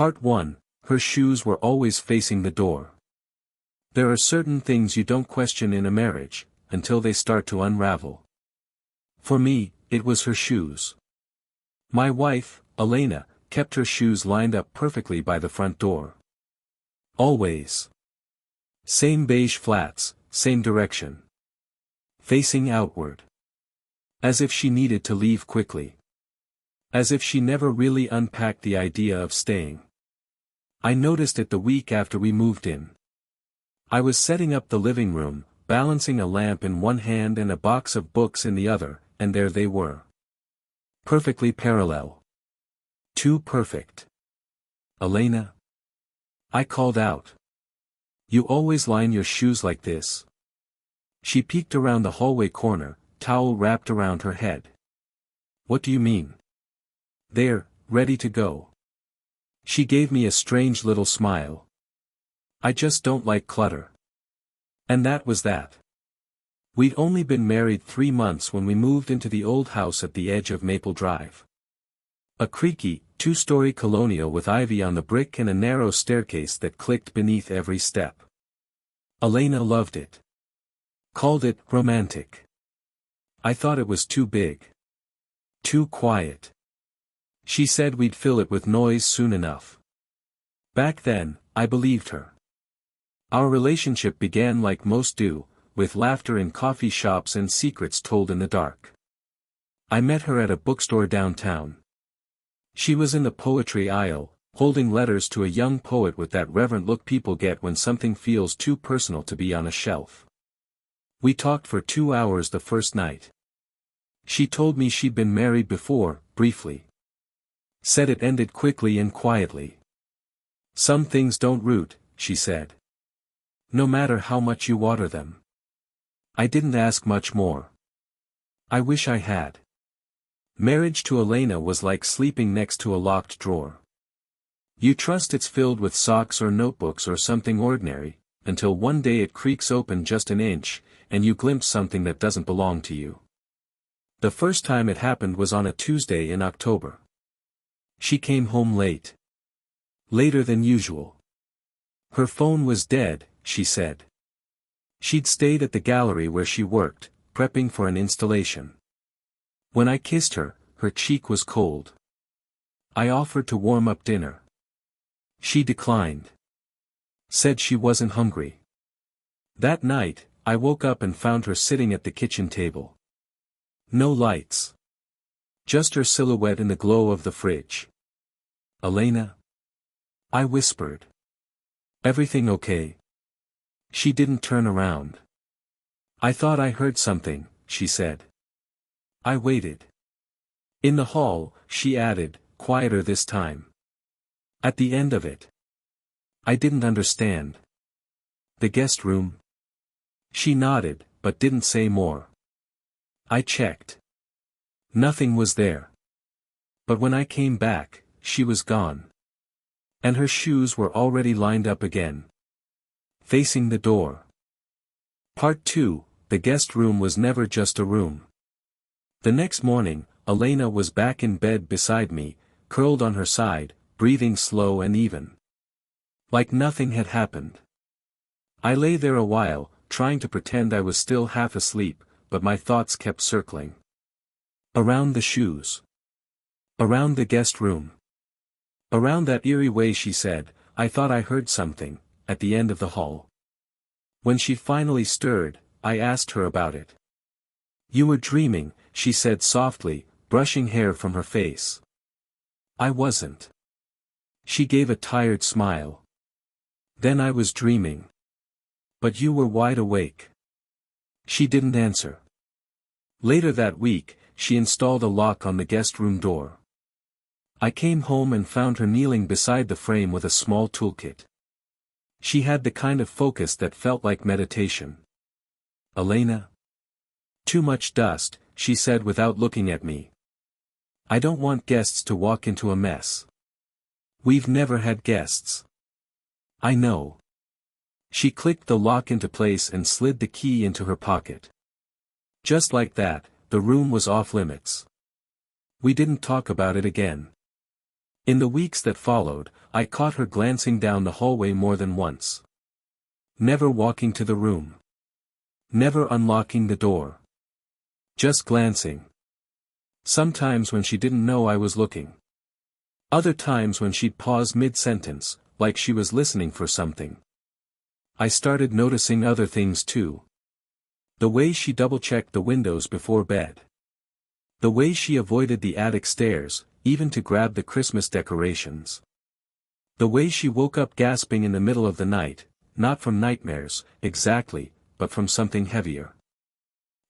Part 1. Her shoes were always facing the door. There are certain things you don't question in a marriage, until they start to unravel. For me, it was her shoes. My wife, Elena, kept her shoes lined up perfectly by the front door. Always. Same beige flats, same direction. Facing outward. As if she needed to leave quickly. As if she never really unpacked the idea of staying. I noticed it the week after we moved in. I was setting up the living room, balancing a lamp in one hand and a box of books in the other, and there they were. Perfectly parallel. Too perfect. Elena? I called out. You always line your shoes like this. She peeked around the hallway corner, towel wrapped around her head. What do you mean? They're ready to go. She gave me a strange little smile. I just don't like clutter. And that was that. We'd only been married 3 months when we moved into the old house at the edge of Maple Drive. A creaky, 2-story colonial with ivy on the brick and a narrow staircase that clicked beneath every step. Elena loved it. Called it romantic. I thought it was too big. Too quiet. She said we'd fill it with noise soon enough. Back then, I believed her. Our relationship began like most do, with laughter in coffee shops and secrets told in the dark. I met her at a bookstore downtown. She was in the poetry aisle, holding letters to a young poet with that reverent look people get when something feels too personal to be on a shelf. We talked for 2 hours the first night. She told me she'd been married before, briefly. Said it ended quickly and quietly. Some things don't root, she said. No matter how much you water them. I didn't ask much more. I wish I had. Marriage to Elena was like sleeping next to a locked drawer. You trust it's filled with socks or notebooks or something ordinary, until one day it creaks open just an inch, and you glimpse something that doesn't belong to you. The first time it happened was on a Tuesday in October. She came home late. Later than usual. Her phone was dead, she said. She'd stayed at the gallery where she worked, prepping for an installation. When I kissed her, her cheek was cold. I offered to warm up dinner. She declined. Said she wasn't hungry. That night, I woke up and found her sitting at the kitchen table. No lights. Just her silhouette in the glow of the fridge. Elena? I whispered. Everything okay? She didn't turn around. I thought I heard something, she said. I waited. In the hall, she added, quieter this time. At the end of it. I didn't understand. The guest room? She nodded, but didn't say more. I checked. Nothing was there. But when I came back, she was gone. And her shoes were already lined up again. Facing the door. Part 2, the guest room was never just a room. The next morning, Elena was back in bed beside me, curled on her side, breathing slow and even. Like nothing had happened. I lay there a while, trying to pretend I was still half asleep, but my thoughts kept circling. Around the shoes. Around the guest room. Around that eerie way she said, I thought I heard something, at the end of the hall. When she finally stirred, I asked her about it. You were dreaming, she said softly, brushing hair from her face. I wasn't. She gave a tired smile. Then I was dreaming. But you were wide awake. She didn't answer. Later that week, she installed a lock on the guest room door. I came home and found her kneeling beside the frame with a small toolkit. She had the kind of focus that felt like meditation. Elena? Too much dust, she said without looking at me. I don't want guests to walk into a mess. We've never had guests. I know. She clicked the lock into place and slid the key into her pocket. Just like that, the room was off limits. We didn't talk about it again. In the weeks that followed, I caught her glancing down the hallway more than once. Never walking to the room. Never unlocking the door. Just glancing. Sometimes when she didn't know I was looking. Other times when she'd pause mid-sentence, like she was listening for something. I started noticing other things too. The way she double-checked the windows before bed. The way she avoided the attic stairs, even to grab the Christmas decorations. The way she woke up gasping in the middle of the night, not from nightmares, exactly, but from something heavier.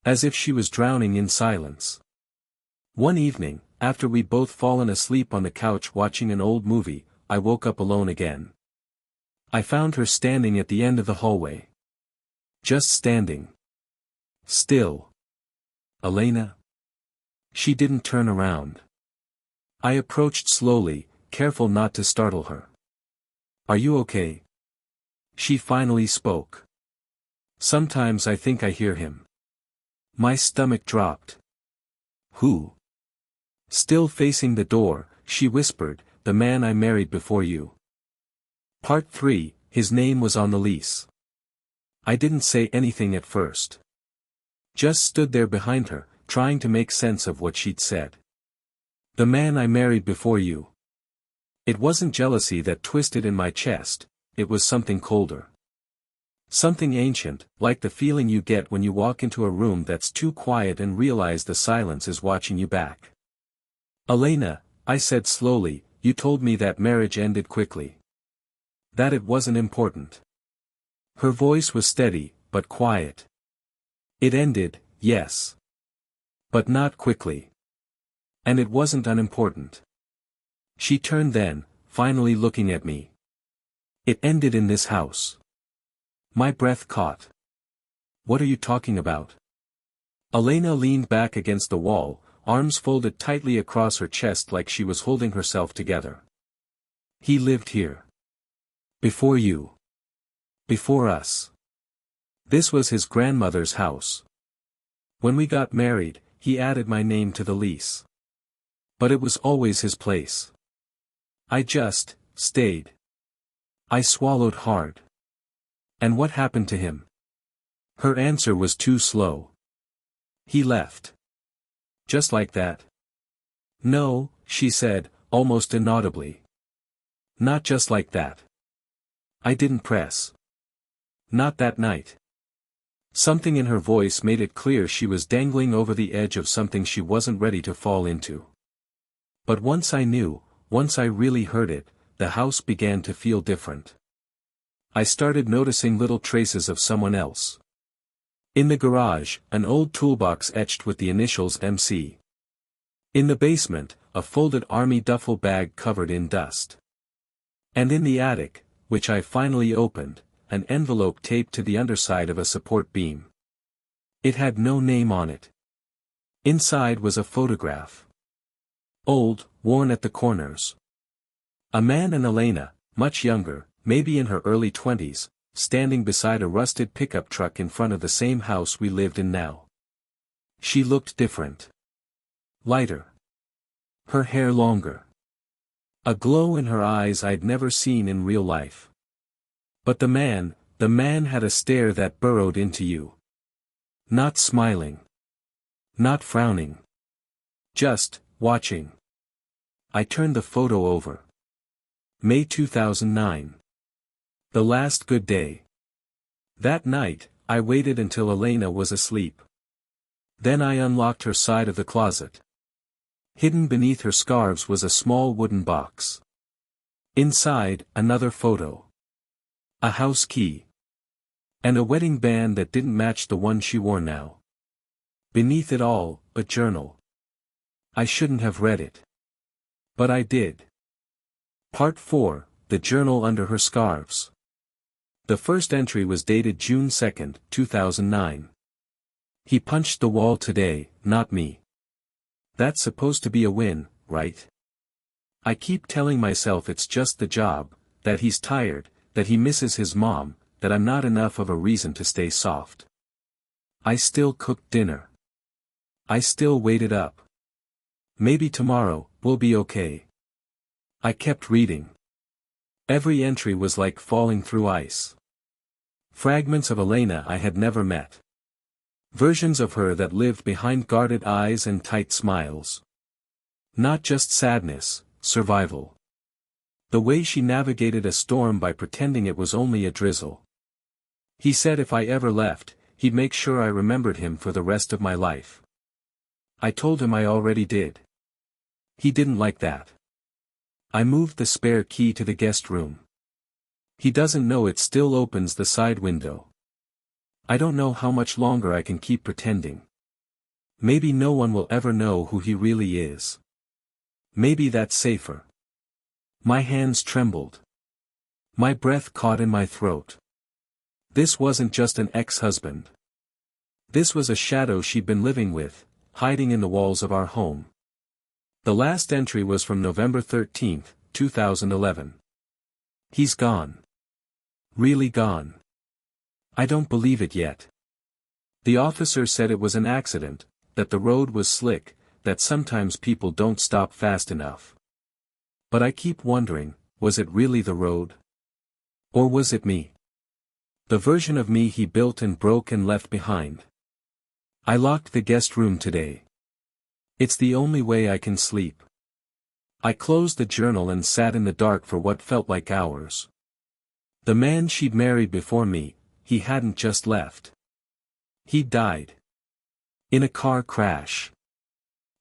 As if she was drowning in silence. One evening, after we'd both fallen asleep on the couch watching an old movie, I woke up alone again. I found her standing at the end of the hallway. Just standing. Still. Elena? She didn't turn around. I approached slowly, careful not to startle her. Are you okay? She finally spoke. Sometimes I think I hear him. My stomach dropped. Who? Still facing the door, she whispered, the man I married before you. Part 3, his name was on the lease. I didn't say anything at first. Just stood there behind her, trying to make sense of what she'd said. The man I married before you. It wasn't jealousy that twisted in my chest, it was something colder. Something ancient, like the feeling you get when you walk into a room that's too quiet and realize the silence is watching you back. Elena, I said slowly, you told me that marriage ended quickly. That it wasn't important. Her voice was steady, but quiet. It ended, yes. But not quickly. And it wasn't unimportant. She turned then, finally looking at me. It ended in this house. My breath caught. What are you talking about? Elena leaned back against the wall, arms folded tightly across her chest like she was holding herself together. He lived here. Before you. Before us. This was his grandmother's house. When we got married, he added my name to the lease. But it was always his place. I just stayed. I swallowed hard. And what happened to him? Her answer was too slow. He left. Just like that? No, she said, almost inaudibly. Not just like that. I didn't press. Not that night. Something in her voice made it clear she was dangling over the edge of something she wasn't ready to fall into. But once I knew, once I really heard it, the house began to feel different. I started noticing little traces of someone else. In the garage, an old toolbox etched with the initials MC. In the basement, a folded army duffel bag covered in dust. And in the attic, which I finally opened, an envelope taped to the underside of a support beam. It had no name on it. Inside was a photograph. Old, worn at the corners. A man and Elena, much younger, maybe in her early 20s, standing beside a rusted pickup truck in front of the same house we lived in now. She looked different. Lighter. Her hair longer. A glow in her eyes I'd never seen in real life. But the man had a stare that burrowed into you. Not smiling. Not frowning. Just, watching. I turned the photo over. May 2009. The last good day. That night, I waited until Elena was asleep. Then I unlocked her side of the closet. Hidden beneath her scarves was a small wooden box. Inside, another photo. A house key. And a wedding band that didn't match the one she wore now. Beneath it all, a journal. I shouldn't have read it. But I did. Part 4, the journal under her scarves. The first entry was dated June 2, 2009. He punched the wall today, not me. That's supposed to be a win, right? I keep telling myself it's just the job, that he's tired, that he misses his mom, that I'm not enough of a reason to stay soft. I still cooked dinner. I still waited up. Maybe tomorrow, we'll be okay. I kept reading. Every entry was like falling through ice. Fragments of Elena I had never met. Versions of her that lived behind guarded eyes and tight smiles. Not just sadness, survival. The way she navigated a storm by pretending it was only a drizzle. He said if I ever left, he'd make sure I remembered him for the rest of my life. I told him I already did. He didn't like that. I moved the spare key to the guest room. He doesn't know it still opens the side window. I don't know how much longer I can keep pretending. Maybe no one will ever know who he really is. Maybe that's safer. My hands trembled. My breath caught in my throat. This wasn't just an ex-husband. This was a shadow she'd been living with, hiding in the walls of our home. The last entry was from November 13, 2011. He's gone. Really gone. I don't believe it yet. The officer said it was an accident, that the road was slick, that sometimes people don't stop fast enough. But I keep wondering, was it really the road? Or was it me? The version of me he built and broke and left behind. I locked the guest room today. It's the only way I can sleep. I closed the journal and sat in the dark for what felt like hours. The man she'd married before me, he hadn't just left. He died. In a car crash.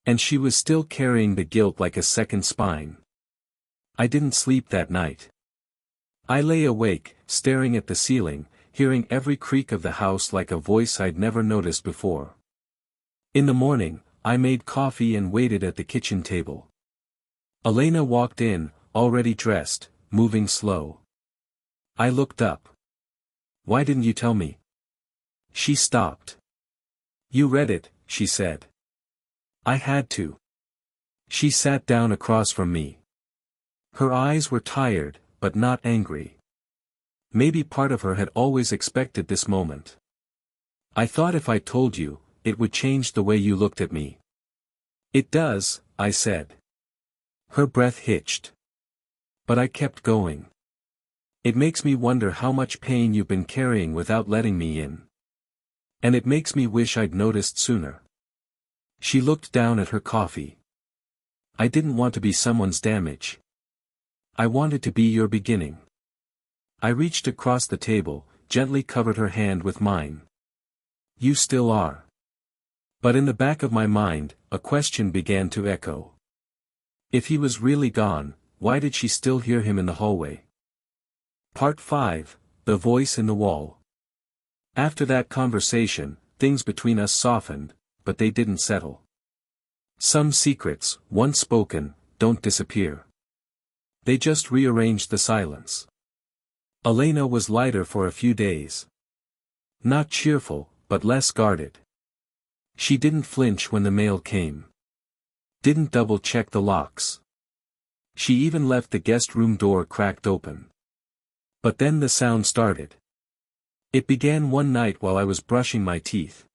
And she was still carrying the guilt like a second spine. I didn't sleep that night. I lay awake, staring at the ceiling, hearing every creak of the house like a voice I'd never noticed before. In the morning, I made coffee and waited at the kitchen table. Elena walked in, already dressed, moving slow. I looked up. Why didn't you tell me? She stopped. You read it, she said. I had to. She sat down across from me. Her eyes were tired, but not angry. Maybe part of her had always expected this moment. I thought if I told you, it would change the way you looked at me. It does, I said. Her breath hitched. But I kept going. It makes me wonder how much pain you've been carrying without letting me in. And it makes me wish I'd noticed sooner. She looked down at her coffee. I didn't want to be someone's damage. I wanted to be your beginning. I reached across the table, gently covered her hand with mine. You still are. But in the back of my mind, a question began to echo. If he was really gone, why did she still hear him in the hallway? Part 5, The Voice in the Wall. After that conversation, things between us softened, but they didn't settle. Some secrets, once spoken, don't disappear. They just rearranged the silence. Elena was lighter for a few days. Not cheerful, but less guarded. She didn't flinch when the mail came. Didn't double-check the locks. She even left the guest room door cracked open. But then the sound started. It began one night while I was brushing my teeth.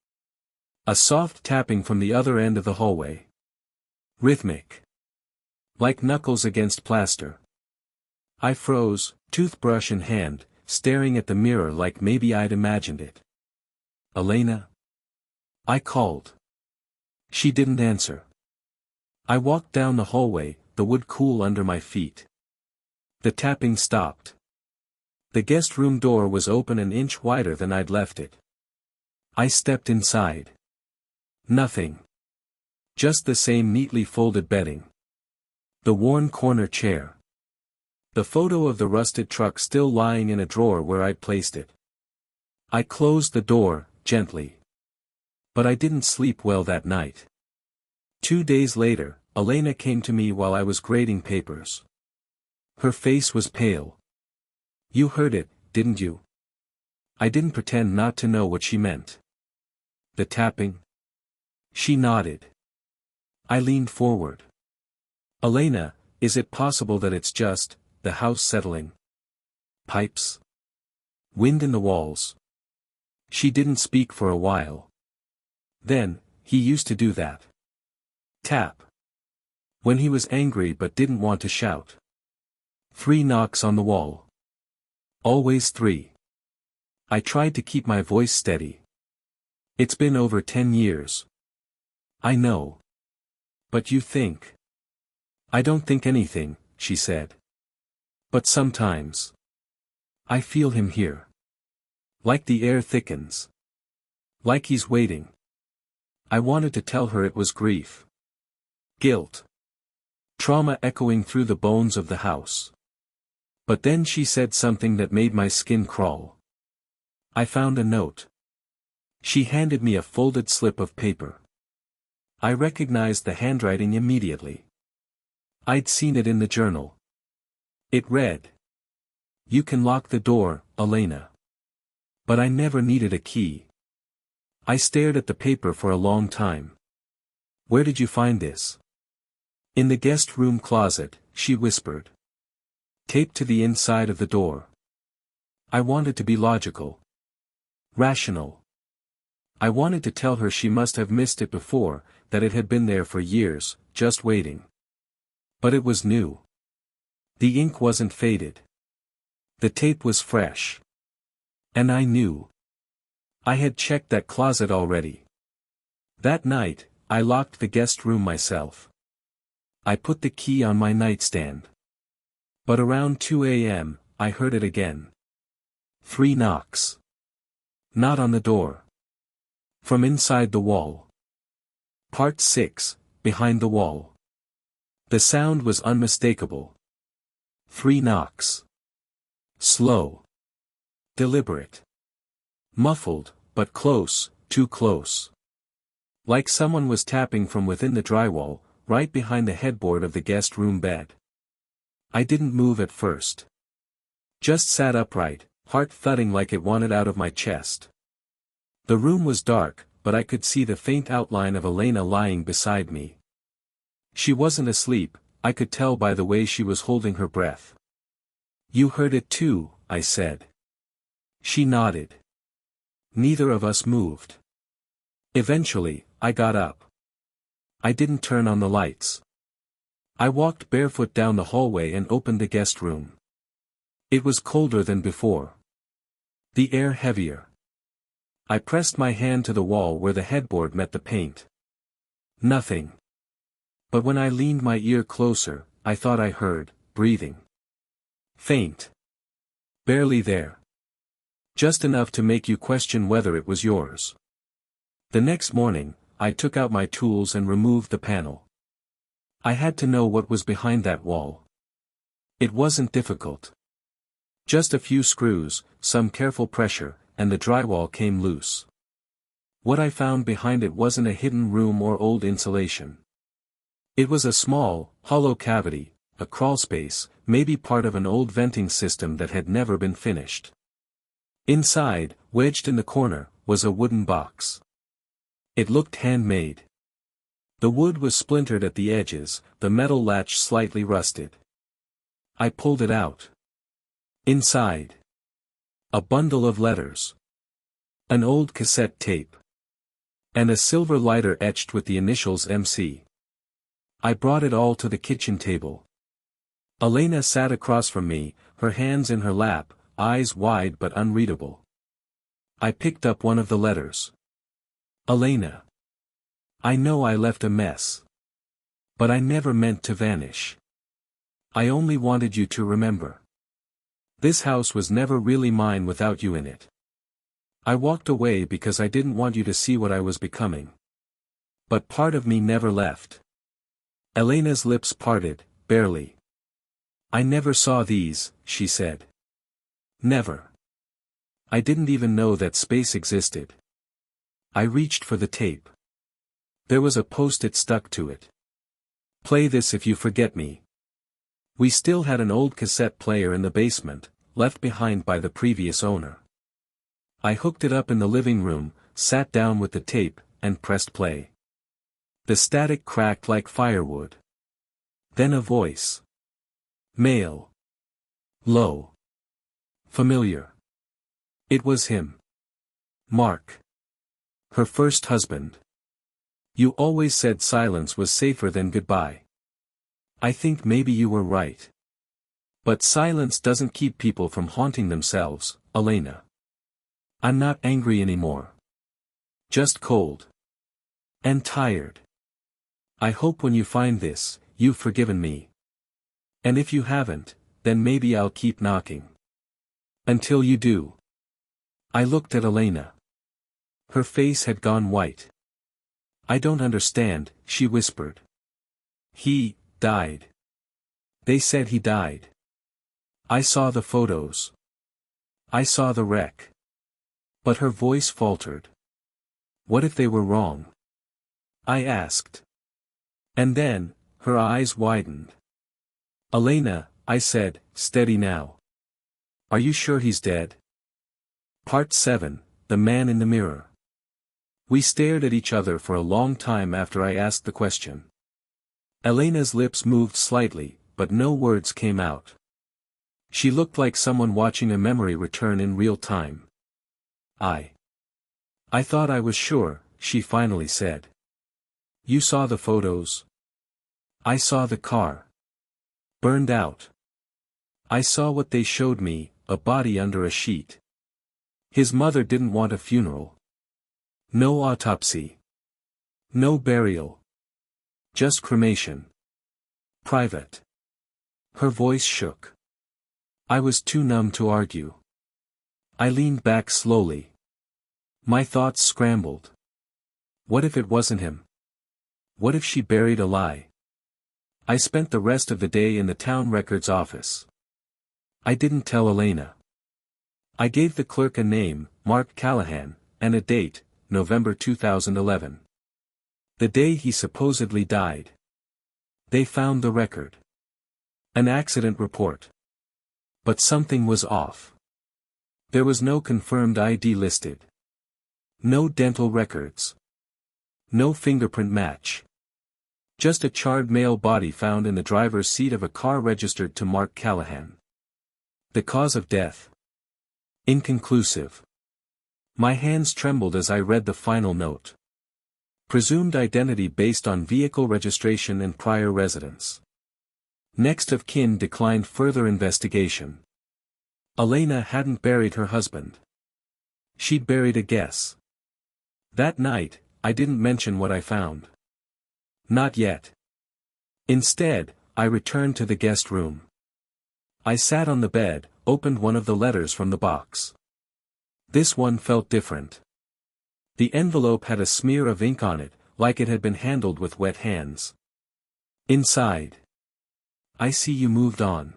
A soft tapping from the other end of the hallway. Rhythmic. Like knuckles against plaster. I froze, toothbrush in hand, staring at the mirror like maybe I'd imagined it. Elena? I called. She didn't answer. I walked down the hallway, the wood cool under my feet. The tapping stopped. The guest room door was open an inch wider than I'd left it. I stepped inside. Nothing. Just the same neatly folded bedding. The worn corner chair. The photo of the rusted truck still lying in a drawer where I'd placed it. I closed the door, gently. But I didn't sleep well that night. 2 days later, Elena came to me while I was grading papers. Her face was pale. You heard it, didn't you? I didn't pretend not to know what she meant. The tapping? She nodded. I leaned forward. Elena, is it possible that it's just the house settling? Pipes? Wind in the walls? She didn't speak for a while. Then, he used to do that. Tap. When he was angry but didn't want to shout. 3 knocks on the wall. Always 3. I tried to keep my voice steady. It's been over 10 years. I know. But you think. I don't think anything, she said. But sometimes. I feel him here. Like the air thickens. Like he's waiting. I wanted to tell her it was grief. Guilt. Trauma echoing through the bones of the house. But then she said something that made my skin crawl. I found a note. She handed me a folded slip of paper. I recognized the handwriting immediately. I'd seen it in the journal. It read. You can lock the door, Elena. But I never needed a key. I stared at the paper for a long time. Where did you find this? In the guest room closet, she whispered. Taped to the inside of the door. I wanted to be logical. Rational. I wanted to tell her she must have missed it before, that it had been there for years, just waiting. But it was new. The ink wasn't faded. The tape was fresh. And I knew. I had checked that closet already. That night, I locked the guest room myself. I put the key on my nightstand. But around 2 a.m., I heard it again. 3 knocks. Not on the door. From inside the wall. Part 6, Behind the Wall. The sound was unmistakable. 3 knocks. Slow. Deliberate. Muffled, but close, too close. Like someone was tapping from within the drywall, right behind the headboard of the guest room bed. I didn't move at first. Just sat upright, heart thudding like it wanted out of my chest. The room was dark, but I could see the faint outline of Elena lying beside me. She wasn't asleep, I could tell by the way she was holding her breath. You heard it too, I said. She nodded. Neither of us moved. Eventually, I got up. I didn't turn on the lights. I walked barefoot down the hallway and opened the guest room. It was colder than before. The air heavier. I pressed my hand to the wall where the headboard met the paint. Nothing. But when I leaned my ear closer, I thought I heard, breathing. Faint. Barely there. Just enough to make you question whether it was yours. The next morning, I took out my tools and removed the panel. I had to know what was behind that wall. It wasn't difficult. Just a few screws, some careful pressure, and the drywall came loose. What I found behind it wasn't a hidden room or old insulation. It was a small, hollow cavity, a crawlspace, maybe part of an old venting system that had never been finished. Inside, wedged in the corner, was a wooden box. It looked handmade. The wood was splintered at the edges, the metal latch slightly rusted. I pulled it out. Inside. A bundle of letters. An old cassette tape. And a silver lighter etched with the initials MC. I brought it all to the kitchen table. Elena sat across from me, her hands in her lap, eyes wide but unreadable. I picked up one of the letters. Elena. I know I left a mess. But I never meant to vanish. I only wanted you to remember. This house was never really mine without you in it. I walked away because I didn't want you to see what I was becoming. But part of me never left. Elena's lips parted, barely. I never saw these, she said. Never. I didn't even know that space existed. I reached for the tape. There was a post-it stuck to it. Play this if you forget me. We still had an old cassette player in the basement, left behind by the previous owner. I hooked it up in the living room, sat down with the tape, and pressed play. The static cracked like firewood. Then a voice. Male. Low. Familiar. It was him. Mark. Her first husband. You always said silence was safer than goodbye. I think maybe you were right. But silence doesn't keep people from haunting themselves, Elena. I'm not angry anymore. Just cold. And tired. I hope when you find this, you've forgiven me. And if you haven't, then maybe I'll keep knocking. Until you do. I looked at Elena. Her face had gone white. I don't understand, she whispered. He died. They said he died. I saw the photos. I saw the wreck. But her voice faltered. What if they were wrong? I asked. And then, her eyes widened. Elena, I said, steady now. Are you sure he's dead? Part 7, The Man in the Mirror. We stared at each other for a long time after I asked the question. Elena's lips moved slightly, but no words came out. She looked like someone watching a memory return in real time. I thought I was sure, she finally said. You saw the photos? I saw the car. Burned out. I saw what they showed me, a body under a sheet. His mother didn't want a funeral. No autopsy. No burial. Just cremation. Private. Her voice shook. I was too numb to argue. I leaned back slowly. My thoughts scrambled. What if it wasn't him? What if she buried a lie? I spent the rest of the day in the town records office. I didn't tell Elena. I gave the clerk a name, Mark Callahan, and a date, November 2011. The day he supposedly died. They found the record. An accident report. But something was off. There was no confirmed ID listed. No dental records. No fingerprint match. Just a charred male body found in the driver's seat of a car registered to Mark Callahan. The cause of death. Inconclusive. My hands trembled as I read the final note. Presumed identity based on vehicle registration and prior residence. Next of kin declined further investigation. Elena hadn't buried her husband. She'd buried a guess. That night, I didn't mention what I found. Not yet. Instead, I returned to the guest room. I sat on the bed, opened one of the letters from the box. This one felt different. The envelope had a smear of ink on it, like it had been handled with wet hands. Inside. I see you moved on.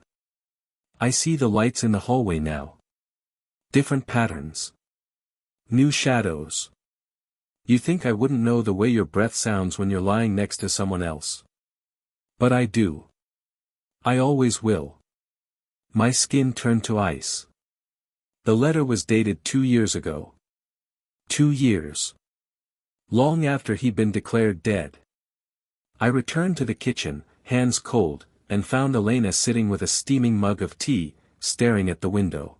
I see the lights in the hallway now. Different patterns. New shadows. You think I wouldn't know the way your breath sounds when you're lying next to someone else. But I do. I always will. My skin turned to ice. The letter was dated 2 years ago. 2 years. Long after he'd been declared dead. I returned to the kitchen, hands cold, and found Elena sitting with a steaming mug of tea, staring at the window.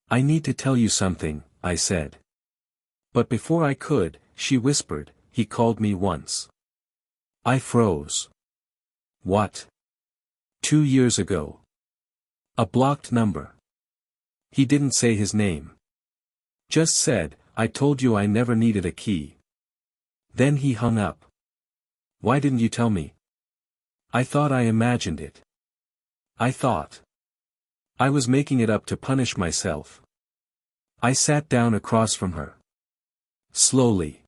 I need to tell you something, I said. But before I could, she whispered, he called me once. I froze. What? 2 years ago. A blocked number. He didn't say his name. Just said, I told you I never needed a key. Then he hung up. Why didn't you tell me? I thought I imagined it. I thought I was making it up to punish myself. I sat down across from her. Slowly.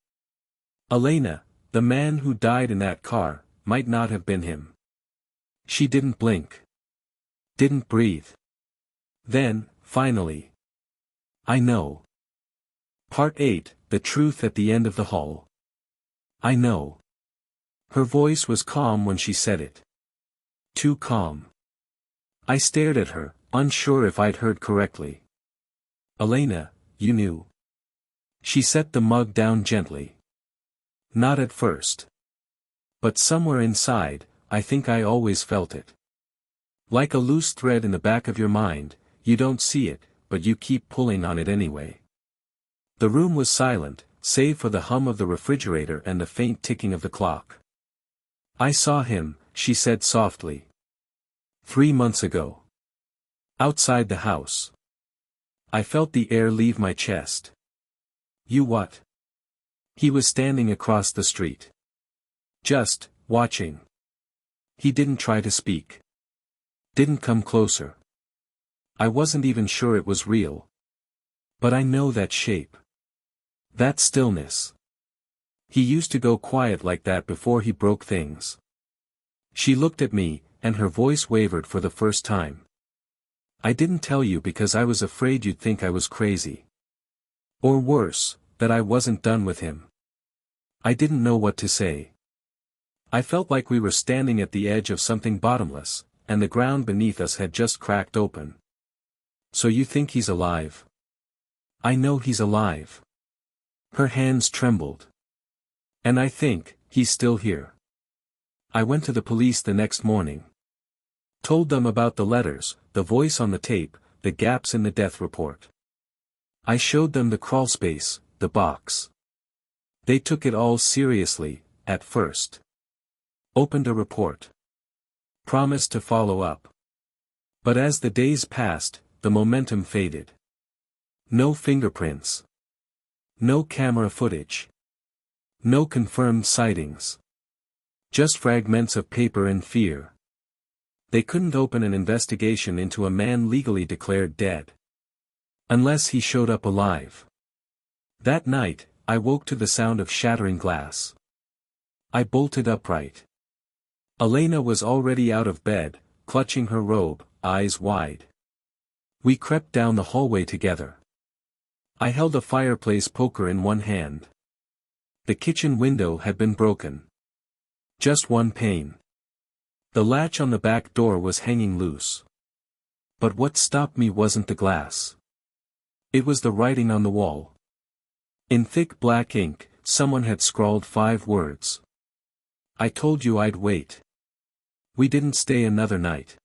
Elena, the man who died in that car, might not have been him. She didn't blink. Didn't breathe. Then, finally. I know. Part 8, The Truth at the End of the Hall. I know. Her voice was calm when she said it. Too calm. I stared at her, unsure if I'd heard correctly. Elena, you knew. She set the mug down gently. Not at first. But somewhere inside, I think I always felt it. Like a loose thread in the back of your mind, you don't see it, but you keep pulling on it anyway. The room was silent, save for the hum of the refrigerator and the faint ticking of the clock. I saw him, she said softly. 3 months ago. Outside the house. I felt the air leave my chest. You what? He was standing across the street. Just, watching. He didn't try to speak. Didn't come closer. I wasn't even sure it was real. But I know that shape. That stillness. He used to go quiet like that before he broke things. She looked at me, and her voice wavered for the first time. I didn't tell you because I was afraid you'd think I was crazy. Or worse, that I wasn't done with him. I didn't know what to say. I felt like we were standing at the edge of something bottomless, and the ground beneath us had just cracked open. So you think he's alive? I know he's alive. Her hands trembled. And I think, he's still here. I went to the police the next morning. Told them about the letters, the voice on the tape, the gaps in the death report. I showed them the crawlspace, the box. They took it all seriously, at first. Opened a report. Promised to follow up. But as the days passed, the momentum faded. No fingerprints. No camera footage. No confirmed sightings. Just fragments of paper and fear. They couldn't open an investigation into a man legally declared dead. Unless he showed up alive. That night, I woke to the sound of shattering glass. I bolted upright. Elena was already out of bed, clutching her robe, eyes wide. We crept down the hallway together. I held a fireplace poker in one hand. The kitchen window had been broken. Just one pane. The latch on the back door was hanging loose. But what stopped me wasn't the glass. It was the writing on the wall. In thick black ink, someone had scrawled 5 words. I told you I'd wait. We didn't stay another night.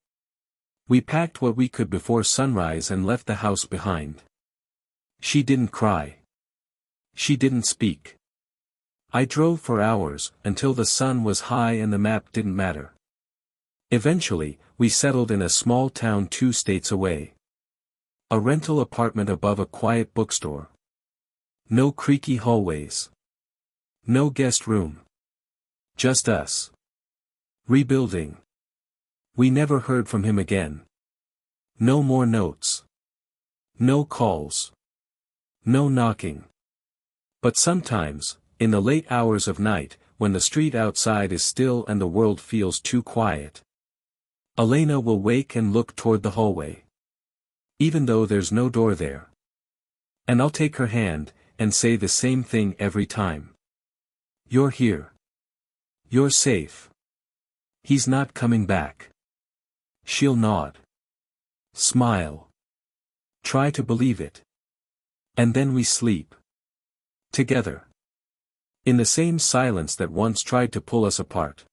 We packed what we could before sunrise and left the house behind. She didn't cry. She didn't speak. I drove for hours, until the sun was high and the map didn't matter. Eventually, we settled in a small town 2 states away. A rental apartment above a quiet bookstore. No creaky hallways. No guest room. Just us. Rebuilding. We never heard from him again. No more notes. No calls. No knocking. But sometimes, in the late hours of night, when the street outside is still and the world feels too quiet, Elena will wake and look toward the hallway. Even though there's no door there. And I'll take her hand, and say the same thing every time. You're here. You're safe. He's not coming back. She'll nod. Smile. Try to believe it. And then we sleep. Together. In the same silence that once tried to pull us apart.